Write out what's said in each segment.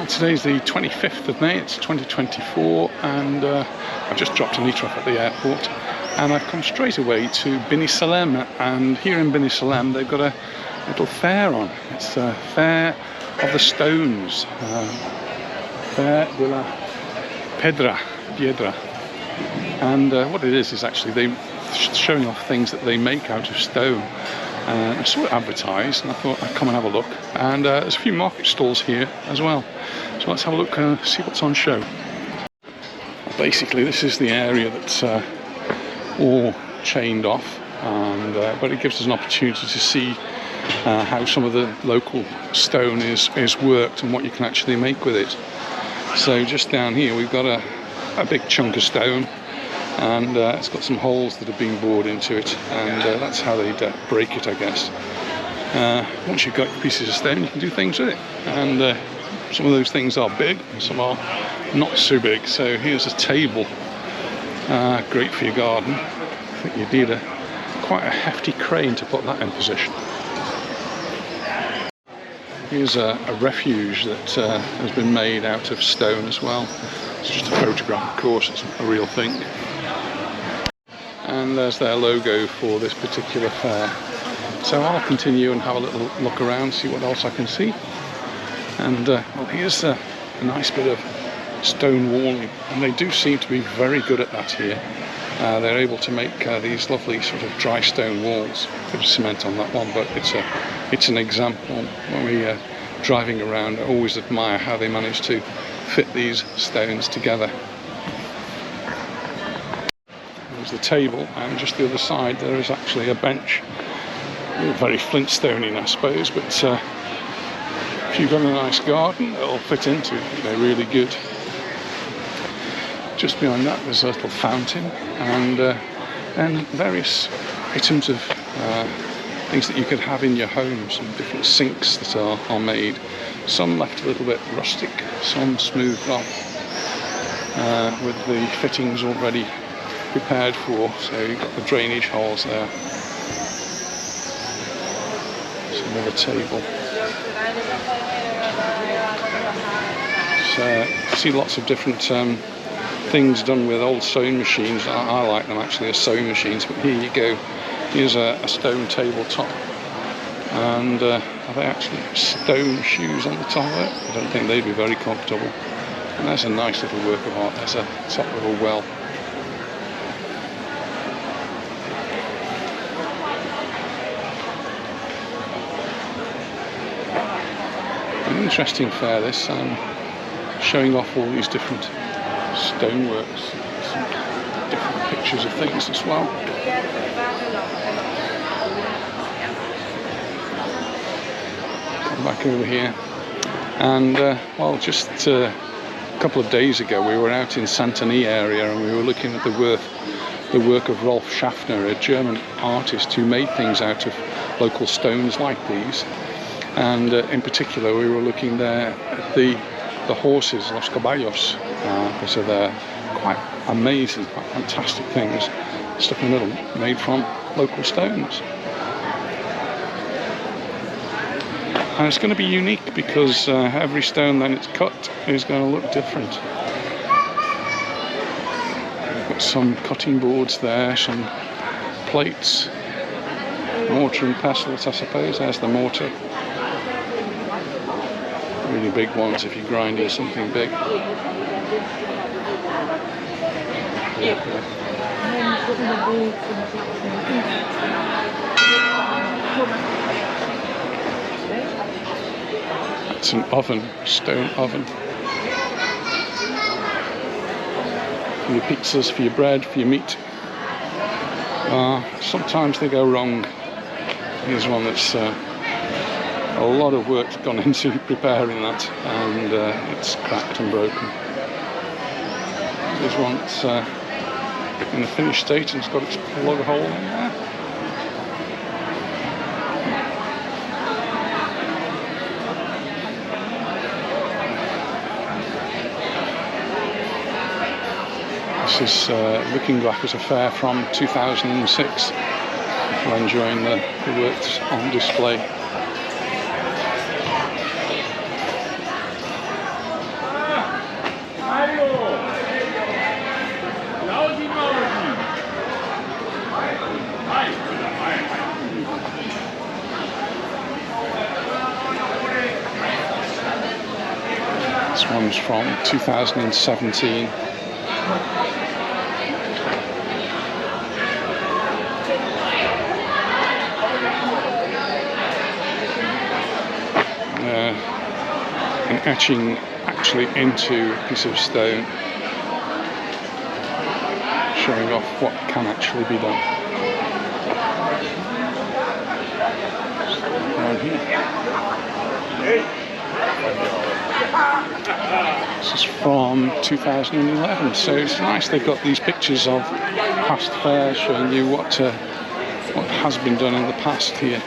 Today's the 25th of May, it's 2024, and I've just dropped Anita off at the airport, and I've come straight away to Binissalem. And here in Binissalem they've got a little fair on. It's a fair of the stones, Fair de la Piedra, and what it is actually they're showing off things that they make out of stone. I saw it advertised and I thought I'd come and have a look, and there's a few market stalls here as well, so let's have a look and see what's on show. Basically this is the area that's all chained off, and but it gives us an opportunity to see how some of the local stone is worked and what you can actually make with it. So just down here we've got a big chunk of stone, and it's got some holes that have been bored into it, and that's how they'd break it, I guess. Once you've got your pieces of stone, you can do things with it, and some of those things are big and some are not so big. So here's a table, great for your garden. I think you need quite a hefty crane to put that in position. Here's a refuge that has been made out of stone as well. It's just a photograph, of course, it's not a real thing. And there's their logo for this particular fair. So I'll continue and have a little look around, see what else I can see. And well, here's a nice bit of stone walling, and they do seem to be very good at that here. They're able to make these lovely sort of dry stone walls. A bit of cement on that one, but it's an example. When we're driving around, I always admire how they manage to fit these stones together. There's the table, and just the other side there is actually a bench. Very Flintstoning, I suppose, but if you've got a nice garden, it'll fit into it. They're really good. Just behind that there's a little fountain, and various items of things that you could have in your home. Some different sinks that are made. Some left a little bit rustic, some smoothed off with the fittings already prepared for. So you've got the drainage holes there. There's another table. So you see lots of different things done with old sewing machines. I like them actually as sewing machines, but here you go. Here's a stone tabletop, and are they actually stone shoes on the top of it? I don't think they'd be very comfortable. And there's a nice little work of art. There's a top little well. An interesting fair this, showing off all these different stoneworks, some different pictures of things as well. Come back over here, and well, just a couple of days ago we were out in Santani area, and we were looking at the work of Rolf Schaffner, a German artist who made things out of local stones like these. And in particular we were looking there at the horses, los caballos, because they're quite amazing, quite fantastic things, stuck in the middle, made from local stones. And it's going to be unique because every stone then it's cut is going to look different. We've got some cutting boards there, some plates, mortar and pestles, I suppose. There's the mortar. Really big ones if you're grinding something big. It's an oven, stone oven. For your pizzas, for your bread, for your meat. Sometimes they go wrong. Here's one that's a lot of work's gone into preparing that, and it's cracked and broken. There's one that's in a finished state and it's got its plug hole in there. This is looking back at a fair from 2006. If you're enjoying the works on display. This one's from 2017. An etching actually into a piece of stone, showing off what can actually be done. Down here. This is from 2011, so it's nice they've got these pictures of past fairs showing you what has been done in the past here.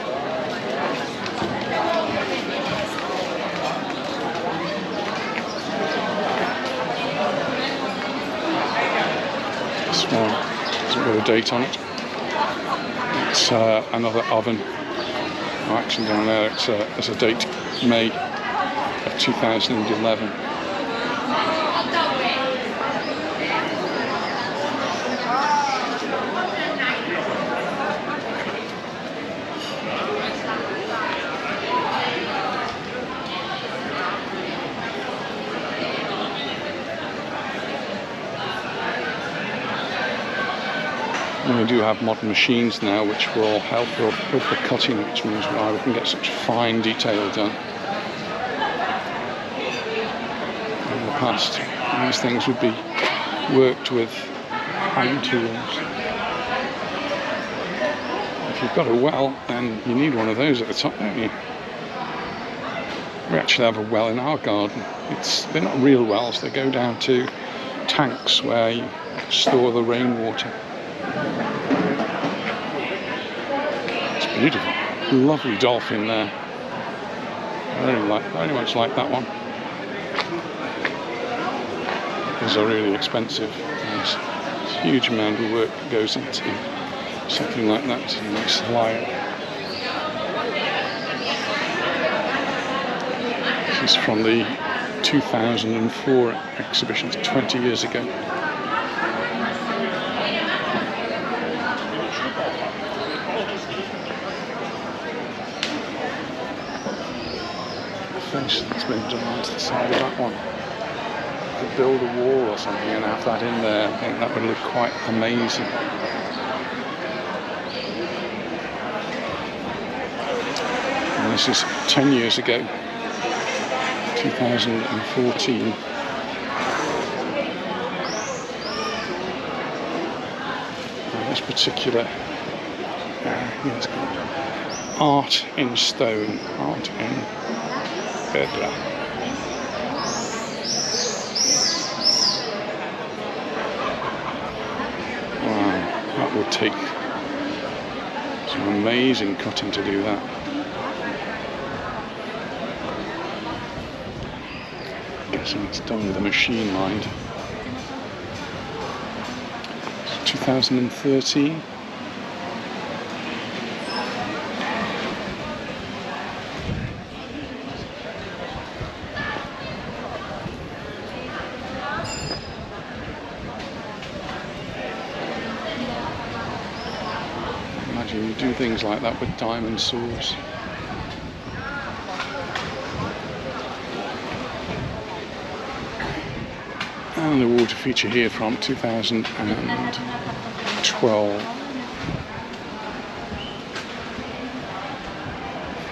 This one hasn't got a date on it. It's another oven. Oh, actually down there it's a date, May of 2011. And we do have modern machines now which will help with the cutting, which means why we can get such fine detail done. In the past, these things would be worked with hand tools. If you've got a well, then you need one of those at the top, don't you? We actually have a well in our garden. They're not real wells, they go down to tanks where you store the rainwater. It's beautiful. Lovely dolphin there. Very much like that one. These are really expensive. There's a huge amount of work that goes into something like that. It's a nice lion. This is from the 2004 exhibition, 20 years ago. That's been done onto the side of that one. To build a wall or something and have that in there, I think that would look quite amazing. And this is 10 years ago, 2014. And this particular it's called Art in Stone, Art in Pedra. Wow, that would take some amazing cutting to do that. Guessing it's done with a machine, mind. It's 2013. You do things like that with diamond saws. And the water feature here from 2012.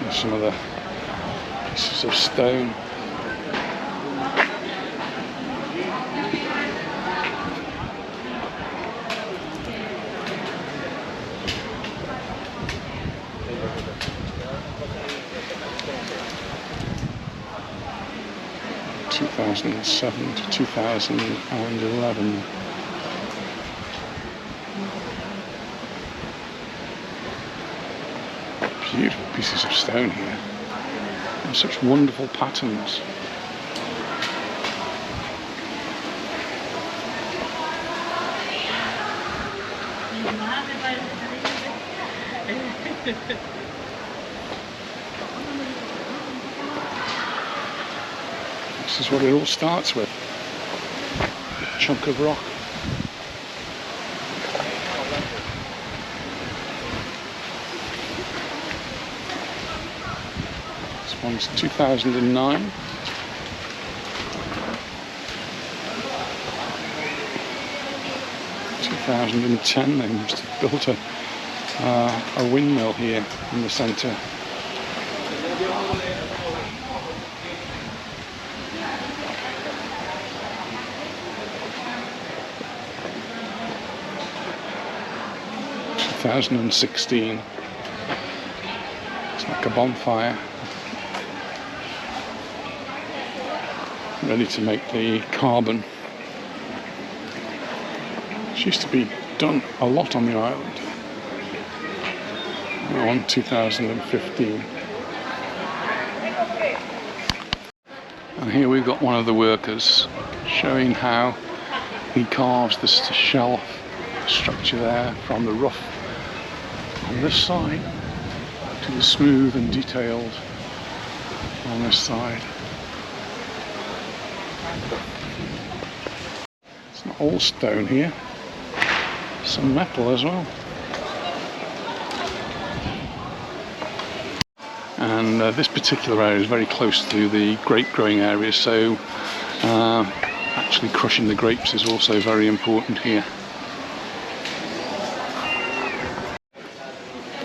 There's some of the pieces of stone. From 2007 to 2011. Beautiful pieces of stone here. And such wonderful patterns. This is what it all starts with. A chunk of rock. This one's 2009. 2010 they must have built a windmill here in the centre. In 2016. It's like a bonfire, ready to make the carbon. It used to be done a lot on the island. We're on 2015. And here we've got one of the workers showing how he carves the shell structure there from the rough on this side to the smooth and detailed on this side. It's not all stone here, some metal as well. And this particular area is very close to the grape growing area, so actually crushing the grapes is also very important here.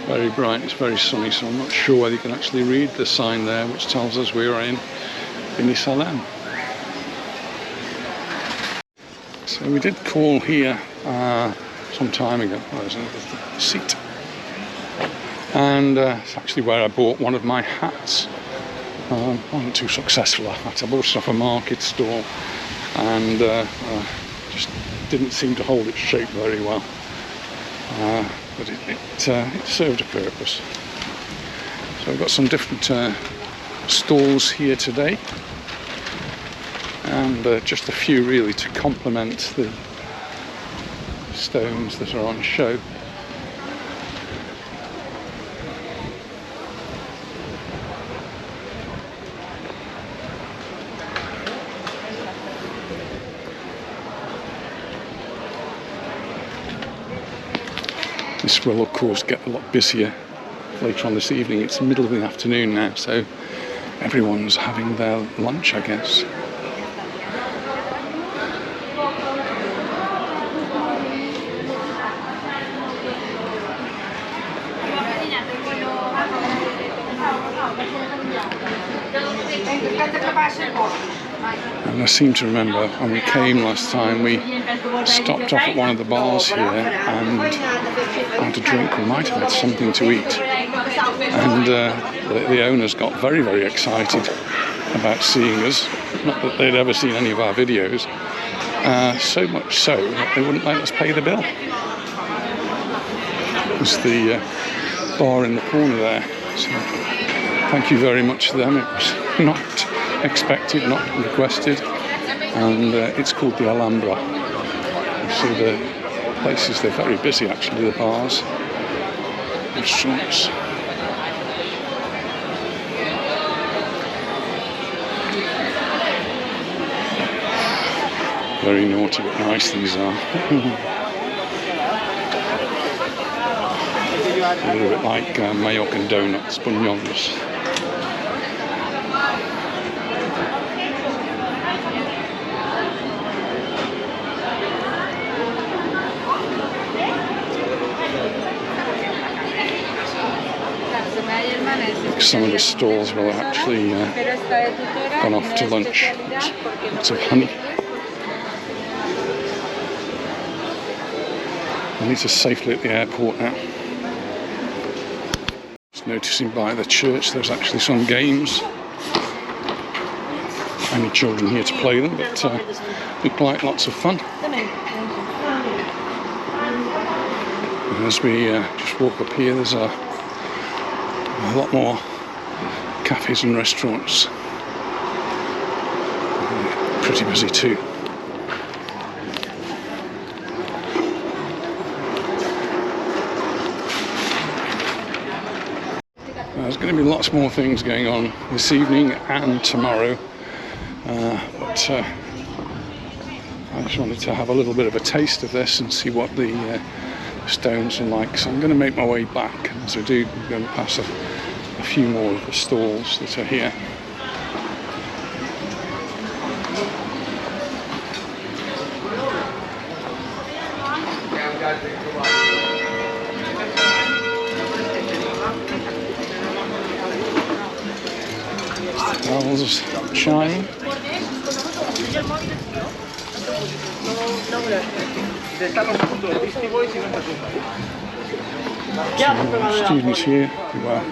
Very bright, it's very sunny, so I'm not sure whether you can actually read the sign there which tells us we are in Binissalem. So we did call here some time ago. Oh, there's a seat. And it's actually where I bought one of my hats. Wasn't too successful at that. I bought it off a market stall and just didn't seem to hold its shape very well. But it served a purpose. So I've got some different stalls here today, and just a few really to complement the stones that are on show. This will of course get a lot busier later on this evening. It's the middle of the afternoon now, so everyone's having their lunch, I guess. And I seem to remember when we came last time, we stopped off at one of the bars here and had a drink. We might have had something to eat. And the owners got very, very excited about seeing us. Not that they'd ever seen any of our videos. So much so that they wouldn't let us pay the bill. There's the bar in the corner there. So thank you very much to them. It was not expected, not requested, and it's called the Alhambra. So the places, they're very busy actually, the bars, restaurants. Very naughty but nice these are. A little bit like Mallorcan donuts, bunyons. Some of the stalls will actually gone off to lunch. Lots of honey. I need to safely at the airport now. Just noticing by the church there's actually some games. Any children here to play them, but look like lots of fun. And as we just walk up here, there's a lot more cafes and restaurants. Pretty busy too. There's going to be lots more things going on this evening and tomorrow, but I just wanted to have a little bit of a taste of this and see what the stones are like. So I'm going to make my way back. As I do, I'm going to pass a few more of the stalls that are here. chime. Some students here who are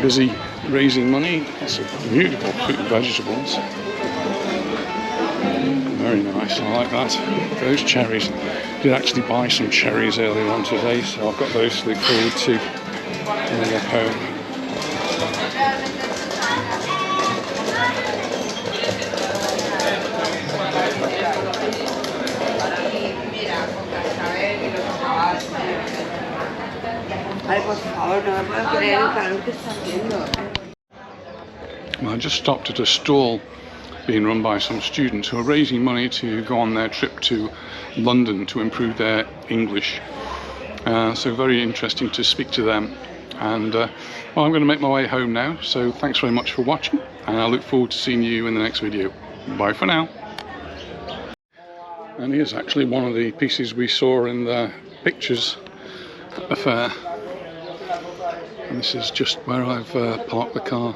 busy raising money. Lots of beautiful fruit and vegetables. Very nice, I like that. Those cherries. I did actually buy some cherries earlier on today, so I've got those to look forward to when I get home. Well, I just stopped at a stall being run by some students who are raising money to go on their trip to London to improve their English. So very interesting to speak to them. And well, I'm going to make my way home now. So thanks very much for watching, and I look forward to seeing you in the next video. Bye for now. And here's actually one of the pieces we saw in the pictures at the fair. And this is just where I've parked the car.